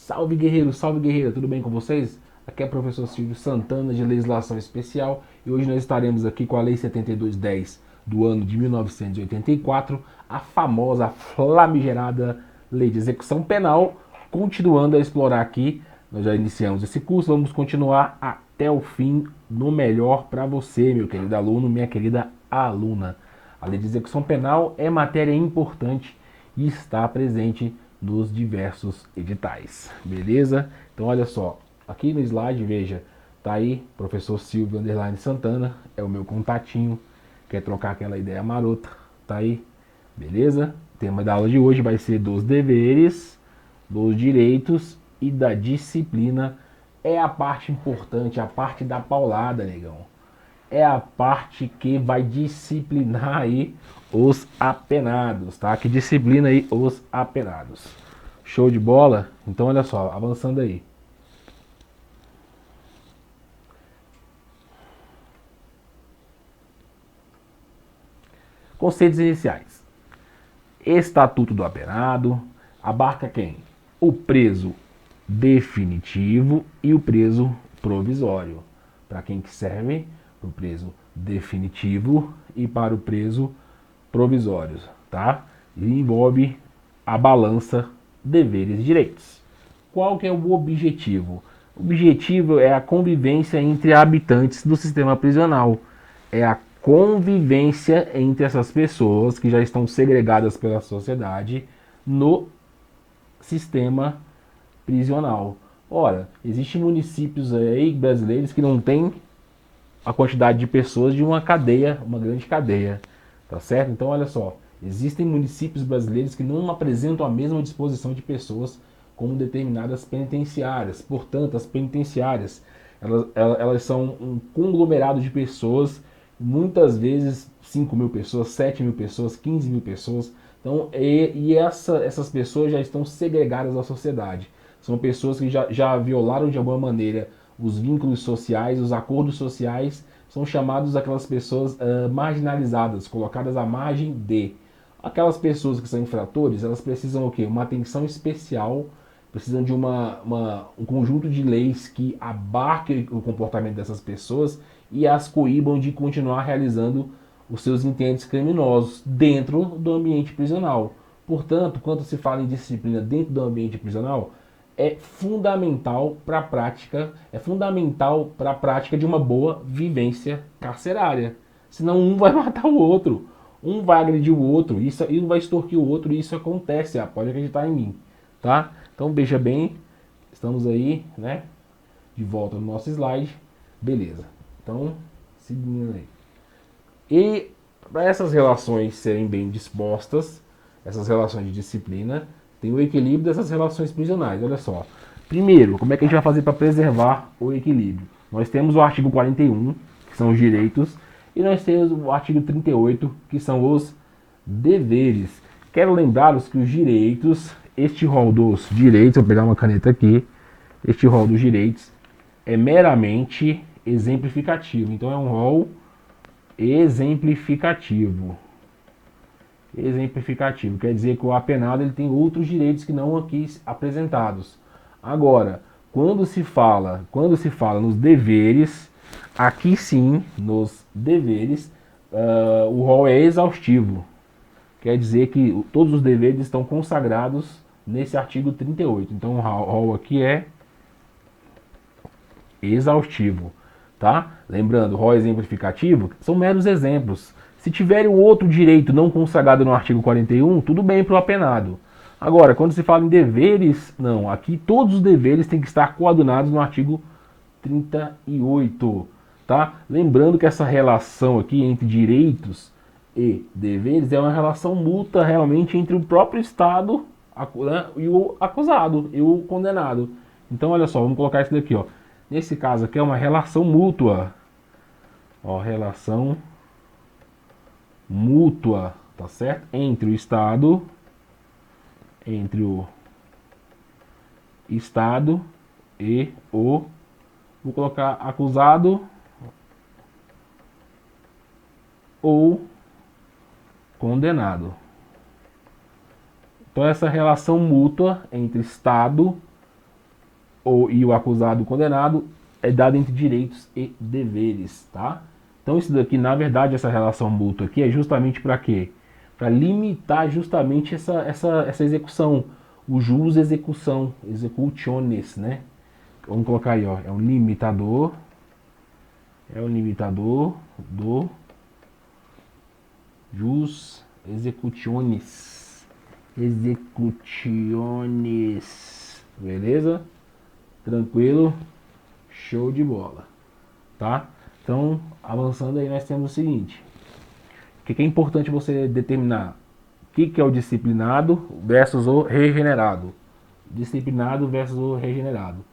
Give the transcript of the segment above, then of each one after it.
Salve guerreiro, salve guerreira, tudo bem com vocês? Aqui é o professor Silvio Santana de Legislação Especial e hoje nós estaremos aqui com a Lei 7210 do ano de 1984, a famosa famigerada Lei de Execução Penal, continuando a explorar aqui. Nós já iniciamos esse curso, vamos continuar até o fim no melhor para você, meu querido aluno, minha querida aluna. A Lei de Execução Penal é matéria importante e está presente nos diversos editais, beleza? Então olha só, aqui no slide, veja, tá aí, professor Silvio Underline Santana, é o meu contatinho, quer trocar aquela ideia marota, tá aí, beleza? O tema da aula de hoje vai ser dos deveres, dos direitos e da disciplina. É a parte importante, a parte da paulada, negão. É a parte que vai disciplinar aí os apenados, tá? Que disciplina aí os apenados. Show de bola? Então olha só, avançando aí. Conceitos iniciais. Estatuto do apenado abarca quem? O preso definitivo e o preso provisório. Para quem que serve? Para o preso definitivo e para o preso provisório, tá? E envolve a balança deveres e direitos. Qual que é o objetivo? O objetivo é a convivência entre habitantes do sistema prisional. É a convivência entre essas pessoas que já estão segregadas pela sociedade no sistema prisional. Ora, existem municípios aí brasileiros que não têm a quantidade de pessoas de uma cadeia, uma grande cadeia, tá certo? Então olha só, existem municípios brasileiros que não apresentam a mesma disposição de pessoas como determinadas penitenciárias. Portanto, as penitenciárias, elas são um conglomerado de pessoas, muitas vezes 5 mil pessoas, 7 mil pessoas, 15 mil pessoas. Então, essas pessoas já estão segregadas da sociedade. São pessoas que já violaram de alguma maneira os vínculos sociais, os acordos sociais, são chamados aquelas pessoas marginalizadas, colocadas à margem de. Aquelas pessoas que são infratores, elas precisam o quê? Uma atenção especial, precisam de um conjunto de leis que abarquem o comportamento dessas pessoas e as coíbam de continuar realizando os seus intentos criminosos dentro do ambiente prisional. Portanto, quando se fala em disciplina dentro do ambiente prisional, é fundamental para a prática, de uma boa vivência carcerária. Senão um vai matar o outro, um vai agredir o outro, isso aí vai extorquir o outro, e isso acontece, pode acreditar em mim, tá? Então veja bem, estamos aí, né, de volta no nosso slide, beleza. Então, seguindo aí. E para essas relações serem bem dispostas, essas relações de disciplina, tem o equilíbrio dessas relações prisionais. Olha só. Primeiro, como é que a gente vai fazer para preservar o equilíbrio? Nós temos o artigo 41, que são os direitos, e nós temos o artigo 38, que são os deveres. Quero lembrá-los que os direitos, este rol dos direitos, vou pegar uma caneta aqui, este rol dos direitos é meramente exemplificativo. Então é um rol exemplificativo. Exemplificativo quer dizer que o apenado ele tem outros direitos que não aqui apresentados. Agora, quando se fala nos deveres, aqui sim, nos deveres, o rol é exaustivo. Quer dizer que todos os deveres estão consagrados nesse artigo 38. Então o rol aqui é exaustivo, tá? Lembrando, rol exemplificativo são meros exemplos. Se tiver um outro direito não consagrado no artigo 41, tudo bem para o apenado. Agora, quando se fala em deveres, não. Aqui todos os deveres têm que estar coadunados no artigo 38, tá? Lembrando que essa relação aqui entre direitos e deveres é uma relação mútua realmente entre o próprio Estado, né, e o acusado, e o condenado. Então, olha só, vamos colocar isso daqui, ó. Nesse caso aqui é uma relação mútua. Ó, relação mútua, tá certo? Entre o Estado e o, vou colocar acusado ou condenado. Então essa relação mútua entre Estado e o acusado condenado é dado entre direitos e deveres, tá? Então isso daqui, na verdade, essa relação mútua aqui é justamente para quê? Para limitar justamente essa execução, o jus execução, executiones, né? Vamos colocar aí, ó, é um limitador do jus executiones, beleza? Tranquilo? Show de bola, tá? Então, avançando aí, nós temos o seguinte: o que é importante você determinar? O que é o disciplinado versus o regenerado? Disciplinado versus o regenerado,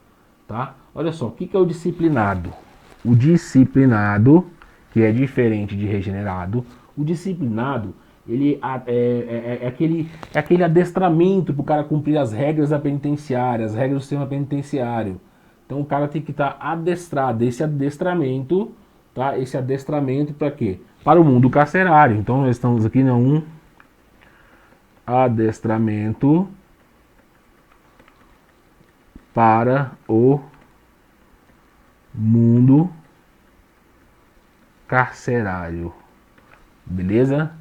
tá? Olha só, o que é o disciplinado? O disciplinado, que é diferente de regenerado, o disciplinado, ele é aquele adestramento para o cara cumprir as regras da penitenciária, as regras do sistema penitenciário. Então o cara tem que estar adestrado, esse adestramento, tá? Esse adestramento para quê? Para o mundo carcerário. Então nós estamos aqui num adestramento para o mundo carcerário, beleza?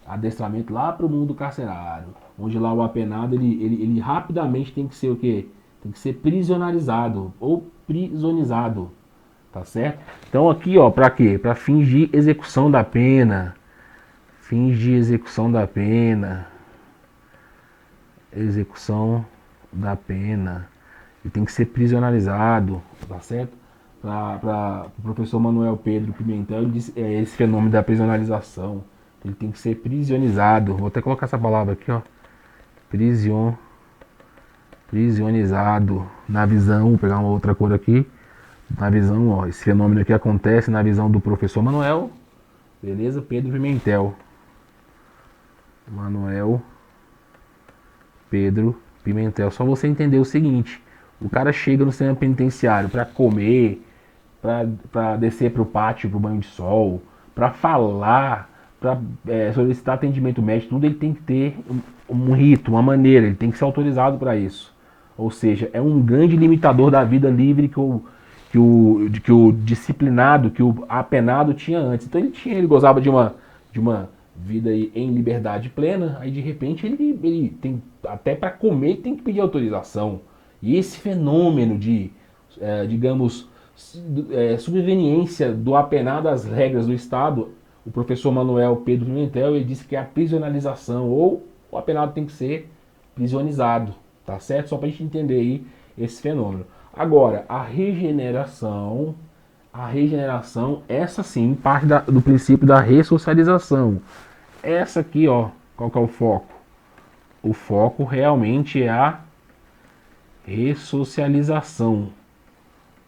Adestramento lá para o mundo carcerário, onde lá o apenado ele rapidamente tem que ser o quê? Tem que ser prisionarizado ou prisonizado, tá certo? Então aqui, ó, para quê? Para fingir execução da pena, execução da pena, ele tem que ser prisionarizado, tá certo? Para o professor Manuel Pedro Pimentel, ele diz, esse fenômeno da prisionalização, ele tem que ser prisionizado. Vou até colocar essa palavra aqui, ó, prisionizado. Na visão, vou pegar uma outra cor aqui, na visão, ó, esse fenômeno aqui acontece na visão do professor Manuel, beleza? Pedro Pimentel, Manuel Pedro Pimentel. Só você entender o seguinte: o cara chega no sistema penitenciário para comer, para descer para o pátio, para o banho de sol, para falar, para solicitar atendimento médico, tudo ele tem que ter um rito, uma maneira, ele tem que ser autorizado para isso. Ou seja, é um grande limitador da vida livre que o disciplinado, que o apenado tinha antes. Então ele gozava de uma vida aí em liberdade plena, aí de repente ele tem, até para comer, tem que pedir autorização. E esse fenômeno de, digamos, subveniência do apenado às regras do Estado, o professor Manuel Pedro Pimentel, ele disse que é a prisionalização, ou o apenado tem que ser prisionizado, tá certo? Só para a gente entender aí esse fenômeno. Agora, a regeneração, essa sim, parte do princípio da ressocialização. Essa aqui, ó, qual que é o foco? O foco realmente é a ressocialização.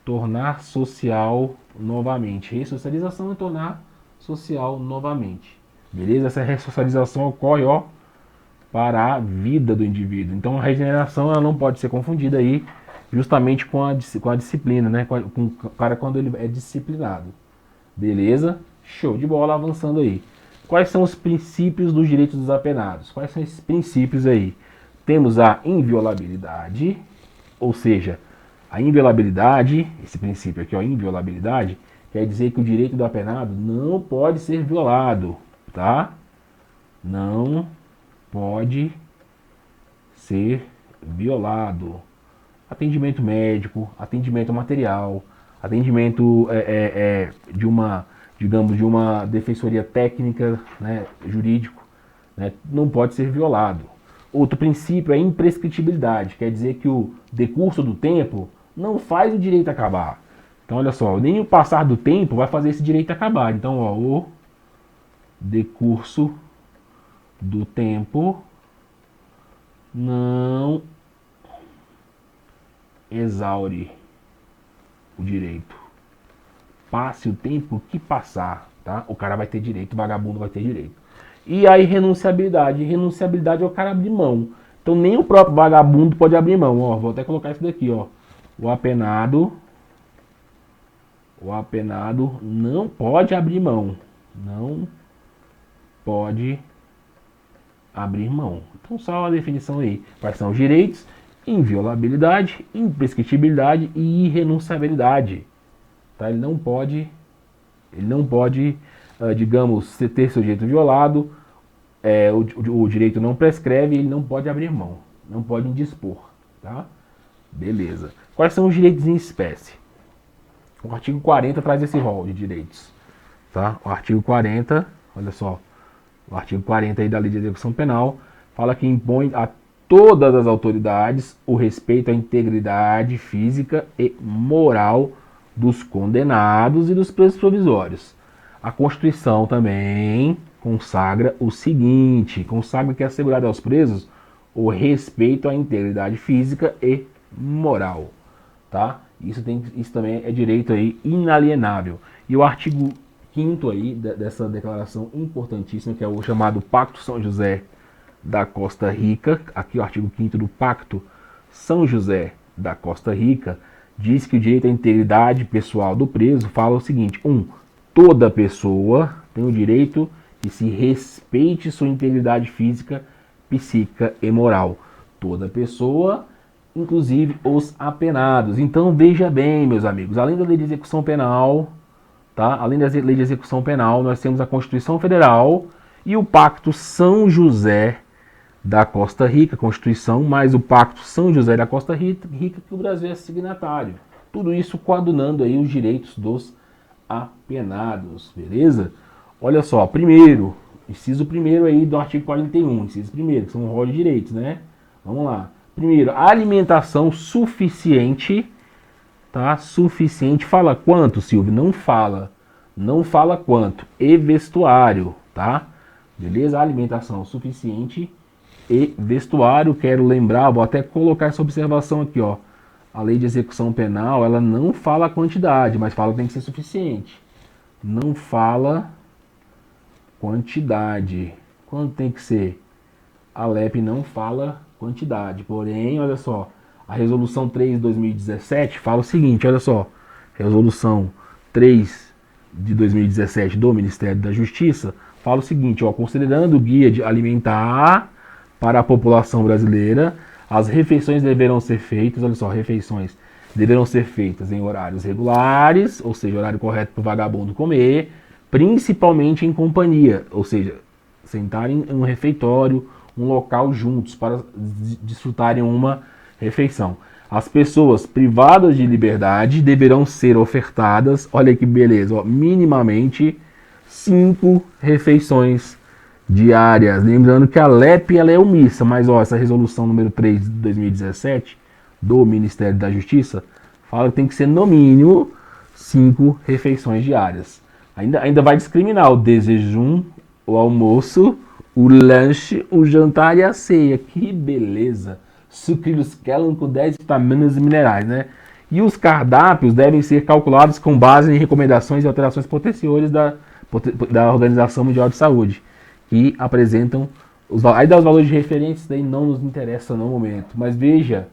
Tornar social novamente. Ressocialização é tornar social novamente. Beleza? Essa ressocialização ocorre, ó, para a vida do indivíduo. Então a regeneração ela não pode ser confundida aí justamente com a disciplina, né? Com o cara quando ele é disciplinado. Beleza? Show de bola, avançando aí. Quais são os princípios dos direitos dos apenados? Quais são esses princípios aí? Temos a inviolabilidade, ou seja, a inviolabilidade, esse princípio aqui, ó, inviolabilidade, quer dizer que o direito do apenado não pode ser violado, tá? Não pode ser violado. Atendimento médico, atendimento material, atendimento de uma, digamos, de uma defensoria técnica, né, jurídico, né, não pode ser violado. Outro princípio é a imprescritibilidade, quer dizer que o decurso do tempo não faz o direito acabar. Então, olha só, nem o passar do tempo vai fazer esse direito acabar. Então, ó, o decurso do tempo não exaure o direito. Passe o tempo que passar, tá? O cara vai ter direito, o vagabundo vai ter direito. E a irrenunciabilidade. Irrenunciabilidade é o cara abrir mão. Então nem o próprio vagabundo pode abrir mão. Ó, vou até colocar isso daqui, ó. O apenado não pode abrir mão. Não pode abrir mão. Então só a definição aí. Quais são os direitos inviolabilidade, imprescritibilidade e irrenunciabilidade. Tá? Ele não pode, digamos, ter seu direito violado, o direito não prescreve, ele não pode abrir mão, não pode indispor. Tá? Beleza. Quais são os direitos em espécie? O artigo 40 traz esse rol de direitos. Tá? O artigo 40, olha só, o artigo 40 aí da Lei de Execução Penal fala que impõe a todas as autoridades o respeito à integridade física e moral dos condenados e dos presos provisórios. A Constituição também consagra o seguinte, consagra que é assegurado aos presos o respeito à integridade física e moral, tá? Isso também é direito aí inalienável. E o artigo 5º aí dessa declaração importantíssima, que é o chamado Pacto São José da Costa Rica, aqui o artigo 5º do Pacto São José da Costa Rica, diz que o direito à integridade pessoal do preso fala o seguinte: toda pessoa tem o direito de se respeite sua integridade física, psíquica e moral. Toda pessoa, inclusive os apenados. Então veja bem, meus amigos, além da Lei de Execução Penal, tá? Além da Lei de Execução Penal, nós temos a Constituição Federal e o Pacto São José da Costa Rica, Constituição, mais o Pacto São José da Costa Rica, que o Brasil é signatário. Tudo isso coadunando aí os direitos dos apenados, beleza? Olha só, primeiro, inciso primeiro aí do artigo 41, inciso primeiro, que são um rol de direitos, né? Vamos lá. Primeiro, alimentação suficiente, tá? Suficiente, fala quanto, Silvio? Não fala quanto. E vestuário, tá? Beleza? Alimentação suficiente e vestuário. Quero lembrar, vou até colocar essa observação aqui, ó. A Lei de Execução Penal, ela não fala a quantidade, mas fala que tem que ser suficiente. Não fala quantidade. Quanto tem que ser? A LEP não fala quantidade. Porém, olha só, a Resolução 3 de 2017 fala o seguinte, olha só. Resolução 3 de 2017 do Ministério da Justiça fala o seguinte, ó, considerando o guia de alimentar para a população brasileira, as refeições deverão ser feitas, olha só, refeições deverão ser feitas em horários regulares, ou seja, horário correto para o vagabundo comer, principalmente em companhia, ou seja, sentarem em um refeitório, um local juntos para desfrutarem uma refeição. As pessoas privadas de liberdade deverão ser ofertadas, olha que beleza, ó, minimamente 5 refeições diárias. Lembrando que a LEP ela é omissa, mas ó, essa resolução número 3 de 2017 do Ministério da Justiça fala que tem que ser no mínimo 5 refeições diárias. Ainda vai discriminar o desjejum, o almoço, o lanche, o jantar e a ceia. Que beleza! Sucrilhos Kellan com 10 vitaminas e minerais, né? E os cardápios devem ser calculados com base em recomendações e alterações posteriores da Organização Mundial de Saúde, que apresentam aí dá os valores de referência, daí não nos interessa no momento. Mas veja,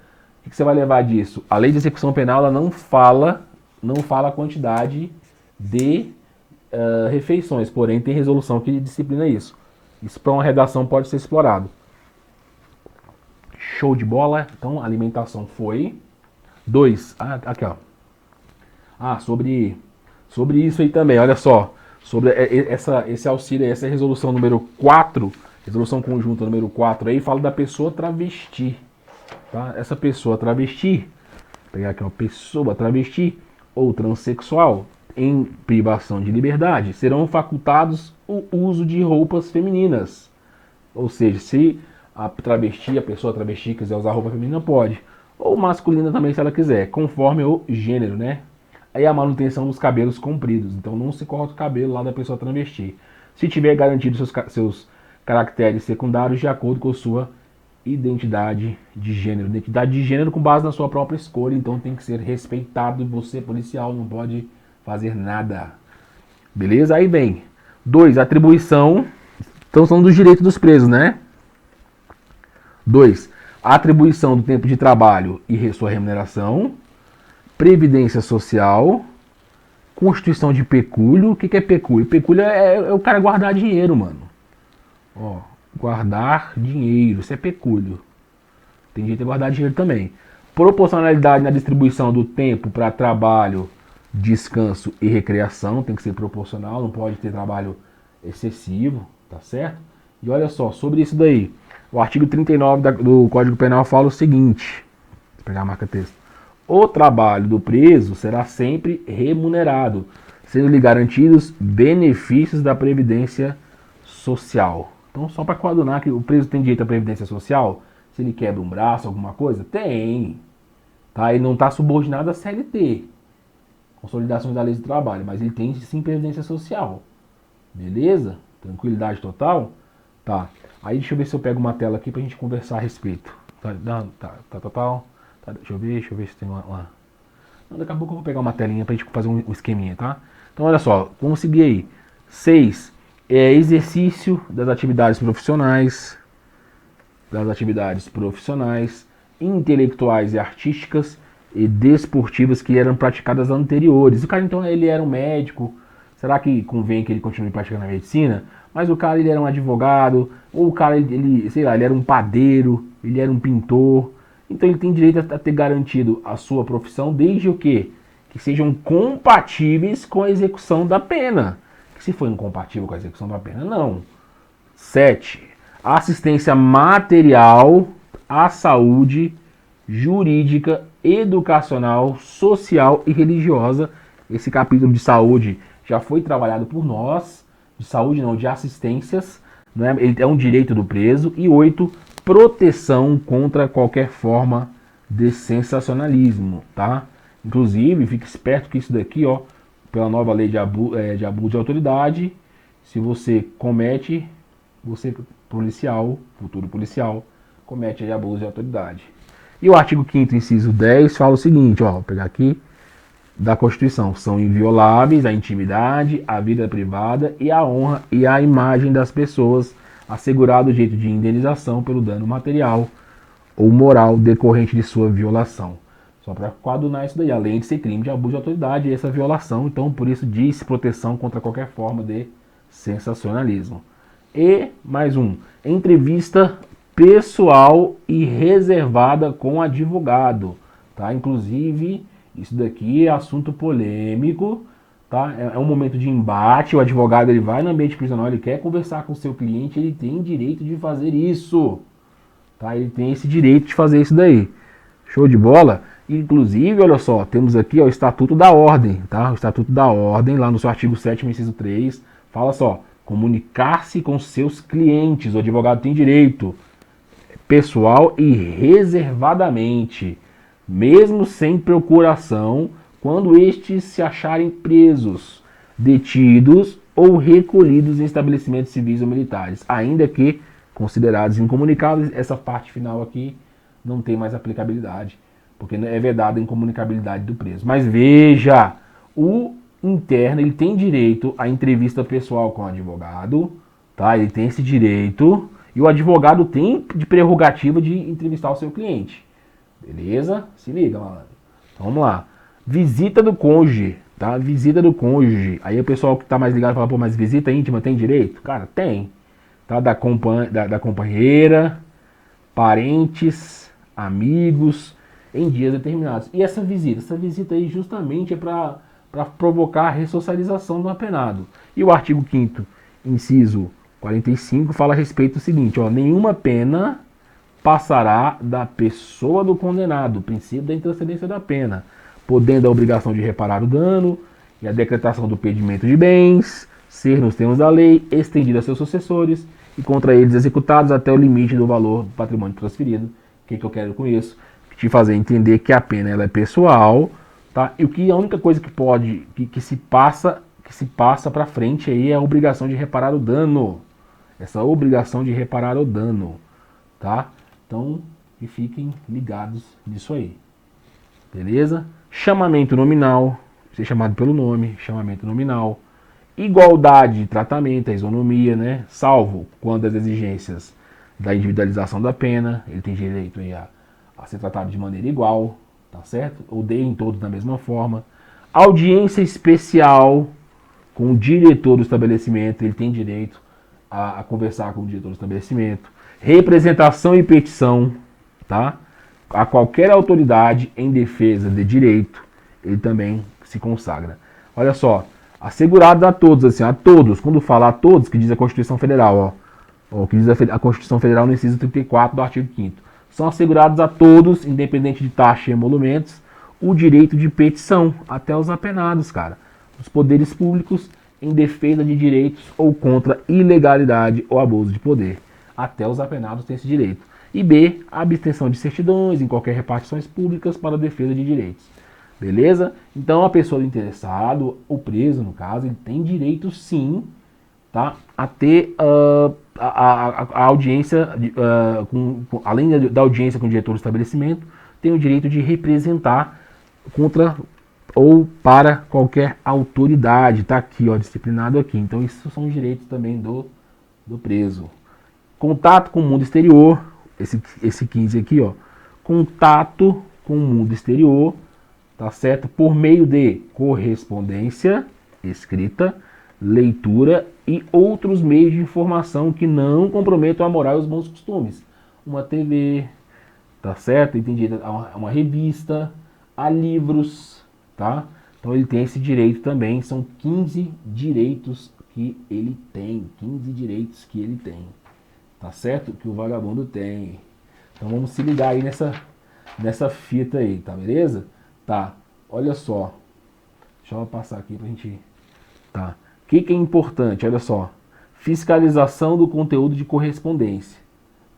o que você vai levar disso? A Lei de Execução Penal ela não fala a quantidade de refeições, porém tem resolução que disciplina isso. Isso para uma redação pode ser explorado. Show de bola. Então, alimentação foi. 2. Aqui, ó. Sobre isso aí também, olha só. Sobre esse auxílio, essa resolução número 4, resolução conjunta número 4 aí, fala da pessoa travesti. Tá? Essa pessoa travesti, vou pegar aqui uma pessoa travesti ou transexual em privação de liberdade, serão facultados o uso de roupas femininas. Ou seja, se a pessoa travesti quiser usar roupa feminina, pode. Ou masculina também, se ela quiser, conforme o gênero, né? Aí a manutenção dos cabelos compridos. Então não se corta o cabelo lá da pessoa travesti. Se tiver garantido seus caracteres secundários de acordo com sua identidade de gênero. Identidade de gênero com base na sua própria escolha. Então tem que ser respeitado. Você, policial, não pode fazer nada. Beleza? Aí vem. 2. Atribuição. Então são dos direitos dos presos, né? 2. Atribuição do tempo de trabalho e sua remuneração. Previdência social. Constituição de pecúlio. O que é pecúlio? Pecúlio é o cara guardar dinheiro, mano. Ó, guardar dinheiro. Isso é pecúlio. tem direito a guardar dinheiro também. Proporcionalidade na distribuição do tempo para trabalho, descanso e recreação, tem que ser proporcional, não pode ter trabalho excessivo, tá certo? E olha só, sobre isso daí, o artigo 39 do Código Penal fala o seguinte, vou pegar a marca-texto: o trabalho do preso será sempre remunerado, sendo-lhe garantidos benefícios da Previdência Social. Então, só para coadunar que o preso tem direito à Previdência Social, se ele quebra um braço, alguma coisa, tem. Tá? Ele não está subordinado à CLT, Consolidações da Lei do Trabalho, mas ele tem sim Previdência Social. Beleza? Tranquilidade total? Tá. Aí deixa eu ver se eu pego uma tela aqui pra gente conversar a respeito. Tá total. Tá, deixa eu ver se tem uma... Não, daqui a pouco eu vou pegar uma telinha pra gente fazer um esqueminha, tá? Então olha só, vamos seguir aí. 6. Exercício das atividades profissionais, intelectuais e artísticas e desportivas que eram praticadas anteriores. O cara então ele era um médico, será que convém que ele continue praticando a medicina? Mas o cara ele era um advogado, ou o cara ele sei lá, ele era um padeiro, ele era um pintor. Então ele tem direito a ter garantido a sua profissão desde o quê? Que sejam compatíveis com a execução da pena. Que se for incompatível com a execução da pena, não. 7. Assistência material à saúde, jurídica, educacional, social e religiosa. Esse capítulo de saúde já foi trabalhado por nós. De saúde não, de assistências. Né? Ele é um direito do preso. E 8. Proteção contra qualquer forma de sensacionalismo, tá? Inclusive, fique esperto que isso daqui, ó, pela nova lei de abuso de autoridade, se você comete, você policial, futuro policial, comete abuso de autoridade. E o artigo 5º, inciso 10, fala o seguinte, ó, vou pegar aqui, da Constituição: são invioláveis a intimidade, a vida privada e a honra e a imagem das pessoas, assegurado o direito de indenização pelo dano material ou moral decorrente de sua violação. Só para coadunar isso daí, além de ser crime de abuso de autoridade, essa violação, então por isso diz proteção contra qualquer forma de sensacionalismo. E, mais um, entrevista pessoal e reservada com advogado, tá? Inclusive, isso daqui é assunto polêmico, tá? É um momento de embate, o advogado ele vai no ambiente prisional, ele quer conversar com o seu cliente, ele tem direito de fazer isso, tá? Ele tem esse direito de fazer isso daí. Show de bola? Inclusive, olha só, temos aqui ó, o Estatuto da Ordem, tá? O Estatuto da Ordem, lá no seu artigo 7º, inciso 3, fala só: comunicar-se com seus clientes, o advogado tem direito, pessoal e reservadamente, mesmo sem procuração, quando estes se acharem presos, detidos ou recolhidos em estabelecimentos civis ou militares, ainda que considerados incomunicáveis. Essa parte final aqui não tem mais aplicabilidade, porque é vedada a incomunicabilidade do preso. Mas veja, o interno ele tem direito à entrevista pessoal com o advogado, tá? Ele tem esse direito e o advogado tem de prerrogativa de entrevistar o seu cliente. Beleza? Se liga, malandro. Então, vamos lá. Visita do cônjuge, tá? Visita do cônjuge. Aí o pessoal que tá mais ligado fala, pô, mas visita íntima tem direito? Cara, tem. Tá? Da companheira, parentes, amigos, em dias determinados. E essa visita aí justamente é para provocar a ressocialização do apenado. E o artigo 5º, inciso 45, fala a respeito do seguinte, ó: nenhuma pena passará da pessoa do condenado, o princípio da intranscendência da pena, podendo a obrigação de reparar o dano e a decretação do pedimento de bens ser, nos termos da lei, estendida a seus sucessores e contra eles executados até o limite do valor do patrimônio transferido. O que eu quero com isso? Te fazer entender que a pena ela é pessoal, tá? E o que a única coisa que pode, que se passa para frente aí é a obrigação de reparar o dano. Essa obrigação de reparar o dano, tá? Então, que fiquem ligados nisso aí. Beleza? Chamamento nominal, ser chamado pelo nome, chamamento nominal. Igualdade de tratamento, a isonomia, né? Salvo quando as exigências da individualização da pena, ele tem direito aí a ser tratado de maneira igual, tá certo? Odeiem todos da mesma forma. Audiência especial com o diretor do estabelecimento, ele tem direito a conversar com o diretor do estabelecimento. Representação e petição, tá? a qualquer autoridade em defesa de direito, ele também se consagra. Olha só, assegurado a todos, assim, a todos, quando fala a todos, que diz a Constituição Federal, ó, que diz a Constituição Federal no inciso 34 do artigo 5º, são assegurados a todos, independente de taxa e emolumentos, o direito de petição, até os apenados, cara, dos poderes públicos em defesa de direitos ou contra ilegalidade ou abuso de poder. Até os apenados têm esse direito. E B, a abstenção de certidões em qualquer repartições públicas para a defesa de direitos. Beleza? Então a pessoa do interessado, o preso no caso, ele tem direito sim, tá, a ter a audiência, além da audiência com o diretor do estabelecimento, tem o direito de representar contra ou para qualquer autoridade. Tá aqui, ó, disciplinado aqui. Então isso são os direitos também do preso. Contato com o mundo exterior, esse 15 aqui, ó. Contato com o mundo exterior, tá certo? Por meio de correspondência escrita, leitura e outros meios de informação que não comprometam a moral e os bons costumes. Uma TV, tá certo? Entendido? Uma revista, a livros, tá? Então ele tem esse direito também, são 15 direitos que ele tem, 15 direitos que ele tem, tá certo? Que o vagabundo tem. Então vamos se ligar aí nessa fita aí, tá beleza? Tá, olha só, deixa eu passar aqui pra gente, tá? O que é importante? Olha só, fiscalização do conteúdo de correspondência,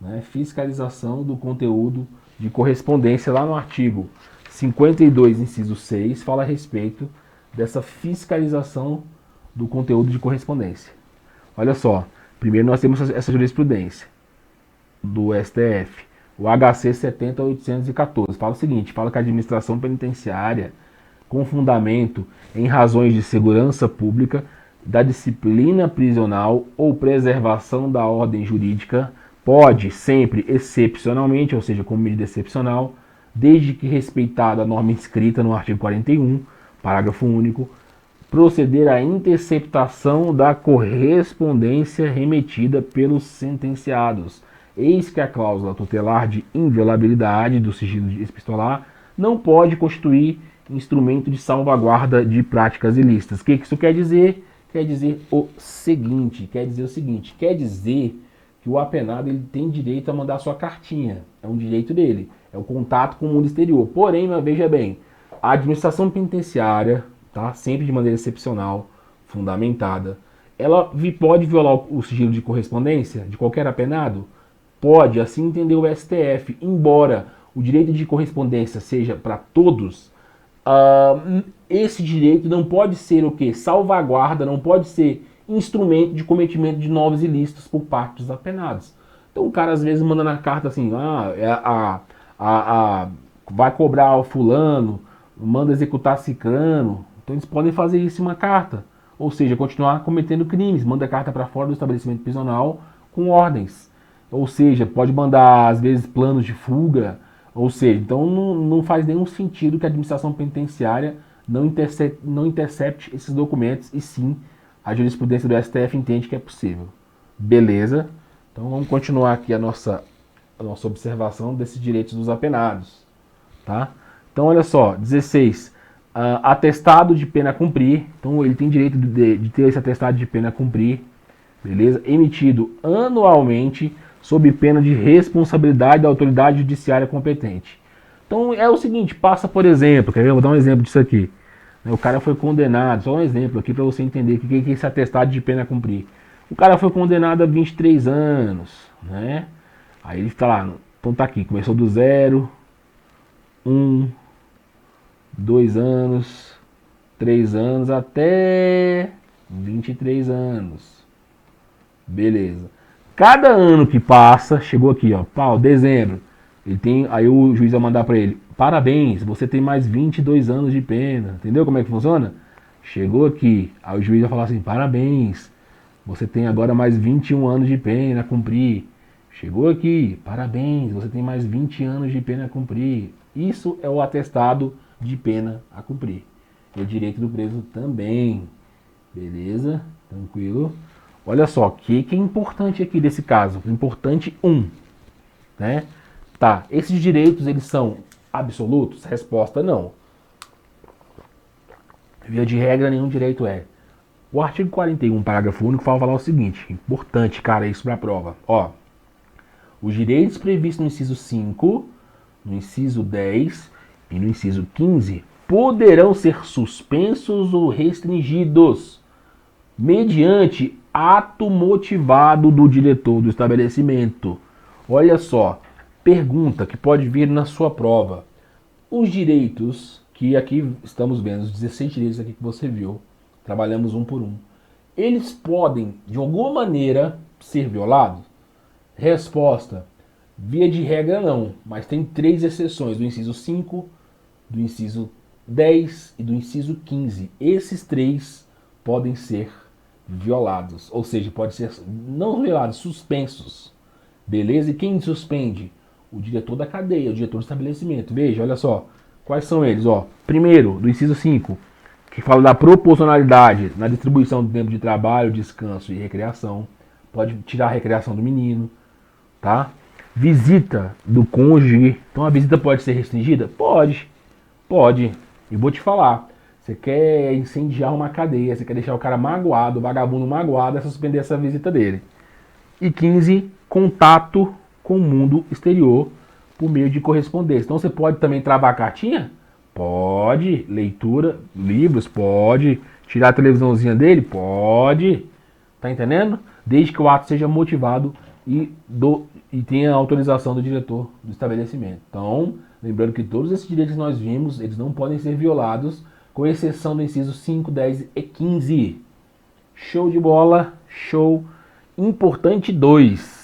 né? Fiscalização do conteúdo de correspondência lá no artigo 52, inciso 6, fala a respeito dessa fiscalização do conteúdo de correspondência. Olha só, primeiro nós temos essa jurisprudência do STF, o HC 70814, fala o seguinte, fala que a administração penitenciária, com fundamento em razões de segurança pública, da disciplina prisional ou preservação da ordem jurídica, pode sempre, excepcionalmente, ou seja, como medida excepcional, desde que respeitada a norma inscrita no artigo 41, parágrafo único, proceder à interceptação da correspondência remetida pelos sentenciados. Eis que a cláusula tutelar de inviolabilidade do sigilo epistolar não pode constituir instrumento de salvaguarda de práticas ilícitas. O que isso quer dizer? Quer dizer o seguinte, quer dizer que o apenado ele tem direito a mandar sua cartinha, é um direito dele, é o contato com o mundo exterior. Porém, veja bem, a administração penitenciária, tá, sempre de maneira excepcional, fundamentada, ela pode violar o sigilo de correspondência de qualquer apenado? Pode, assim entendeu o STF, embora o direito de correspondência seja para todos, esse direito não pode ser o quê? Salvaguarda, não pode ser instrumento de cometimento de novos ilícitos por parte dos apenados. Então o cara às vezes manda na carta assim, vai cobrar o fulano, manda executar ciclano. Então eles podem fazer isso em uma carta, ou seja, continuar cometendo crimes, manda a carta para fora do estabelecimento prisional com ordens. Ou seja, pode mandar às vezes planos de fuga, ou seja, então não faz nenhum sentido que a administração penitenciária não intercepte esses documentos, e sim, a jurisprudência do STF entende que é possível. Beleza? Então vamos continuar aqui a nossa observação desses direitos dos apenados. Tá? Então olha só, 16. Atestado de pena a cumprir. Então ele tem direito de ter esse atestado de pena a cumprir. Beleza? Emitido anualmente sob pena de responsabilidade da autoridade judiciária competente. Então é o seguinte, passa por exemplo, quer ver? Eu vou dar um exemplo disso aqui. O cara foi condenado, só um exemplo aqui para você entender o que é esse atestado de pena a cumprir. O cara foi condenado a 23 anos, né? Aí ele está lá, então tá aqui, começou do 0, 1, 2 anos, 3 anos, até 23 anos. Beleza. Cada ano que passa, chegou aqui, ó, pau, dezembro, ele tem, aí o juiz vai mandar para ele, parabéns, você tem mais 22 anos de pena. Entendeu como é que funciona? Chegou aqui, aí o juiz vai falar assim, parabéns, você tem agora mais 21 anos de pena a cumprir. Chegou aqui, parabéns, você tem mais 20 anos de pena a cumprir. Isso é o atestado de pena a cumprir. É direito do preso também. Beleza? Tranquilo? Olha só, o que é importante aqui desse caso? Importante 1, né? Tá, esses direitos, eles são absolutos? Resposta, não. Via de regra, nenhum direito é. O artigo 41, parágrafo único, fala o seguinte, importante, cara, isso pra prova. Ó, os direitos previstos no inciso 5, no inciso 10 e no inciso 15 poderão ser suspensos ou restringidos mediante ato motivado do diretor do estabelecimento. Olha só, pergunta que pode vir na sua prova. Os direitos que aqui estamos vendo, os 16 direitos aqui que você viu, trabalhamos um por um, eles podem, de alguma maneira, ser violados? Resposta, via de regra não, mas tem 3 exceções, do inciso 5, do inciso 10 e do inciso 15. Esses 3 podem ser violados, ou seja, pode ser não violados, suspensos. Beleza? E quem suspende? O diretor da cadeia, o diretor do estabelecimento. Veja, olha só, quais são eles? Ó, primeiro, do inciso 5, que fala da proporcionalidade na distribuição do tempo de trabalho, descanso e recreação. Pode tirar a recreação do menino, tá? Visita do cônjuge. Então a visita pode ser restringida? Pode. Pode. E vou te falar. Você quer incendiar uma cadeia, você quer deixar o cara magoado, o vagabundo magoado, é suspender essa visita dele. E 15, contato com o mundo exterior por meio de correspondência. Então você pode também travar a cartinha? Pode. Leitura, livros? Pode. Tirar a televisãozinha dele? Pode. Tá entendendo? Desde que o ato seja motivado e tenha a autorização do diretor do estabelecimento. Então, lembrando que todos esses direitos que nós vimos, eles não podem ser violados, com exceção do inciso 5, 10 e 15. Show de bola, show. Importante 2.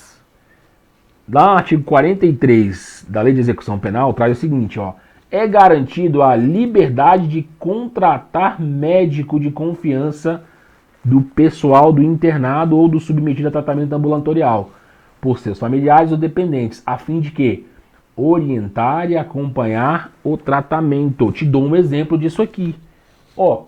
Lá no artigo 43 da Lei de Execução Penal, traz o seguinte, ó. É garantido a liberdade de contratar médico de confiança do pessoal do internado ou do submetido a tratamento ambulatorial por seus familiares ou dependentes, a fim de que orientar e acompanhar o tratamento. Te dou um exemplo disso aqui. Ó,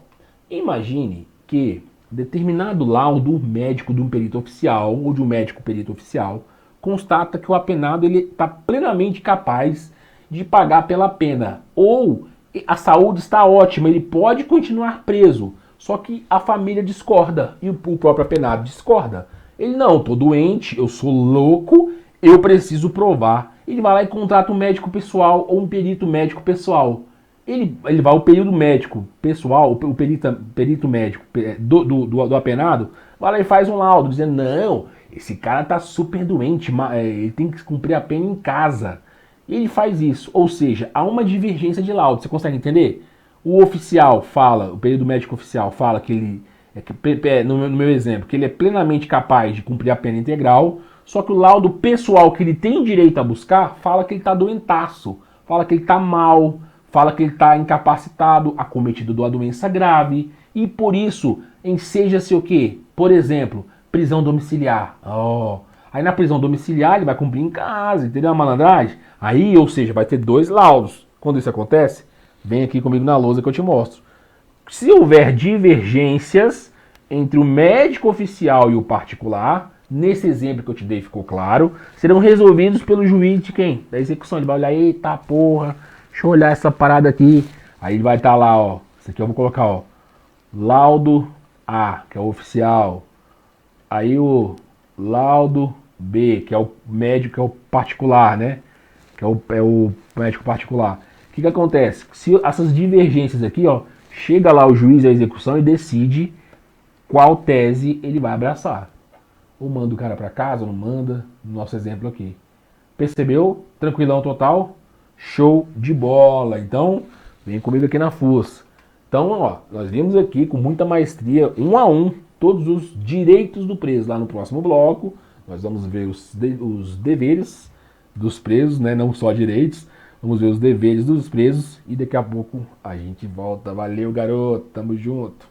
imagine que determinado laudo médico de um perito oficial ou de um médico perito oficial constata que o apenado está plenamente capaz de pagar pela pena, ou a saúde está ótima, ele pode continuar preso, só que a família discorda e o próprio apenado discorda. Ele, não, tô doente, eu sou louco, eu preciso provar. Ele vai lá e contrata um médico pessoal ou um perito médico pessoal. Ele vai, o período médico pessoal, o perito médico do apenado, vai lá e faz um laudo, dizendo, não, esse cara tá super doente, ele tem que cumprir a pena em casa. Ele faz isso, ou seja, há uma divergência de laudo, você consegue entender? O oficial fala, o período médico oficial fala que ele, no meu exemplo, que ele é plenamente capaz de cumprir a pena integral, só que o laudo pessoal que ele tem direito a buscar fala que ele tá doentaço, fala que ele tá mal, fala que ele está incapacitado, acometido de uma doença grave, e por isso enseja-se o quê? Por exemplo, prisão domiciliar. Aí na prisão domiciliar ele vai cumprir em casa, entendeu a malandragem? Aí, ou seja, vai ter 2 laudos. Quando isso acontece, vem aqui comigo na lousa que eu te mostro. Se houver divergências entre o médico oficial e o particular, nesse exemplo que eu te dei ficou claro, serão resolvidos pelo juiz de quem? Da execução. Ele vai olhar, eita porra, deixa eu olhar essa parada aqui. Aí ele vai estar lá, ó. Isso aqui eu vou colocar, ó. Laudo A, que é o oficial. Aí o laudo B, que é o médico, que é o particular, né? Que é o médico particular. O que acontece? Se essas divergências aqui, ó, chega lá o juiz da execução e decide qual tese ele vai abraçar. Ou manda o cara para casa, ou não manda, no nosso exemplo aqui. Percebeu? Tranquilão total? Show de bola. Então, vem comigo aqui na força. Então, ó, nós vimos aqui com muita maestria, 1 a 1, todos os direitos do preso. Lá no próximo bloco, nós vamos ver os deveres dos presos, né? Não só direitos. Vamos ver os deveres dos presos e daqui a pouco a gente volta. Valeu, garoto. Tamo junto.